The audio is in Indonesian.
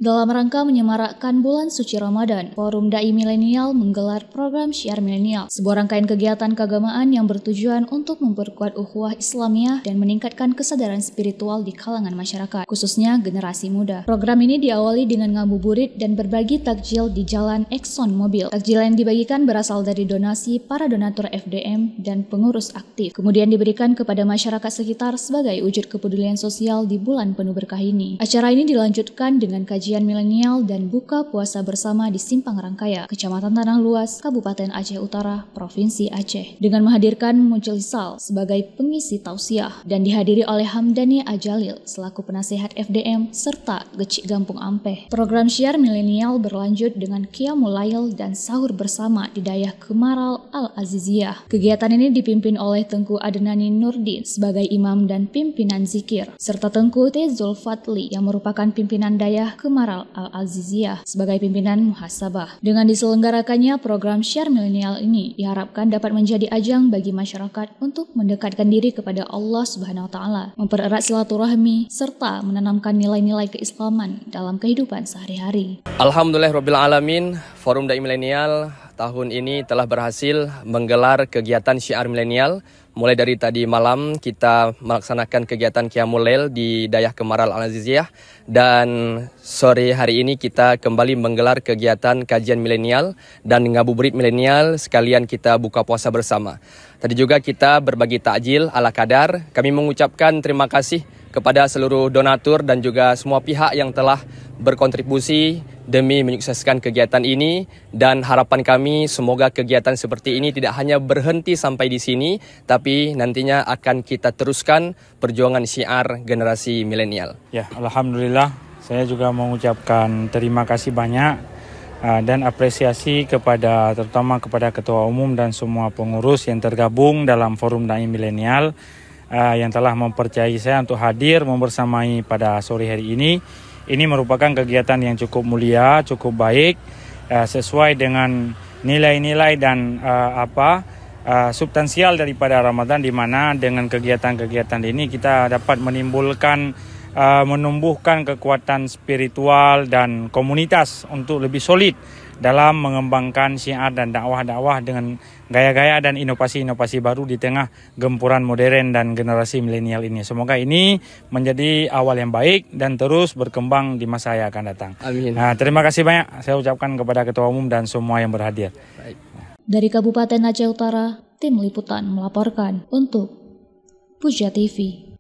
Dalam rangka menyemarakkan bulan suci Ramadan, Forum Dai Milenial menggelar program Syiar Milenial, sebuah rangkaian kegiatan keagamaan yang bertujuan untuk memperkuat ukhuwah Islamiyah dan meningkatkan kesadaran spiritual di kalangan masyarakat, khususnya generasi muda. Program ini diawali dengan ngabuburit dan berbagi takjil di Jalan Exxon Mobil. Takjil yang dibagikan berasal dari donasi para donatur FDM dan pengurus aktif, kemudian diberikan kepada masyarakat sekitar sebagai wujud kepedulian sosial di bulan penuh berkah ini. Acara ini dilanjutkan dengan kajian milenial dan buka puasa bersama di Simpang Rangkaya, Kecamatan Tanah Luas, Kabupaten Aceh Utara, Provinsi Aceh, dengan menghadirkan Muncul Sal sebagai pengisi tausiah dan dihadiri oleh Hamdani Ajalil selaku penasehat FDM serta Gecik Gampung Ampeh. Program Syiar Milenial berlanjut dengan Qiyamul Lail dan sahur bersama di Dayah Kemaral Al-Aziziyah. Kegiatan ini dipimpin oleh Tengku Adnani Nurdin sebagai imam dan pimpinan zikir, serta Tengku T. Zulfatli yang merupakan pimpinan Dayah Kemaral Al-Aziziyah sebagai pimpinan muhasabah. Dengan diselenggarakannya program Syiar Milenial ini diharapkan dapat menjadi ajang bagi masyarakat untuk mendekatkan diri kepada Allah Subhanahu wa taala, mempererat silaturahmi serta menanamkan nilai-nilai keislaman dalam kehidupan sehari-hari. Alhamdulillahirabbil alamin, Forum Dai Milenial tahun ini telah berhasil menggelar kegiatan Syiar Milenial. Mulai dari tadi malam kita melaksanakan kegiatan Qiyamul Lail di Dayah Kemaral Al-Aziziyah, dan sore hari ini kita kembali menggelar kegiatan kajian milenial dan ngabuburit milenial sekalian kita buka puasa bersama. Tadi juga kita berbagi takjil ala kadar. Kami mengucapkan terima kasih kepada seluruh donatur dan juga semua pihak yang telah berkontribusi demi menyukseskan kegiatan ini, dan harapan kami semoga kegiatan seperti ini tidak hanya berhenti sampai di sini, tapi nantinya akan kita teruskan perjuangan syiar generasi milenial. Ya, alhamdulillah saya juga mengucapkan terima kasih banyak dan apresiasi terutama kepada Ketua Umum dan semua pengurus yang tergabung dalam Forum Dai Milenial yang telah mempercayai saya untuk hadir membersamai pada sore hari ini. Ini merupakan kegiatan yang cukup mulia, cukup baik, sesuai dengan nilai-nilai dan substansial daripada Ramadan, di mana dengan kegiatan-kegiatan ini kita dapat menumbuhkan kekuatan spiritual dan komunitas untuk lebih solid dalam mengembangkan syiar dan dakwah-dakwah dengan gaya-gaya dan inovasi-inovasi baru di tengah gempuran modern dan generasi milenial ini. Semoga ini menjadi awal yang baik dan terus berkembang di masa yang akan datang. Amin. Terima kasih banyak saya ucapkan kepada Ketua Umum dan semua yang berhadir. Baik. Dari Kabupaten Aceh Utara, tim liputan melaporkan untuk Puja TV.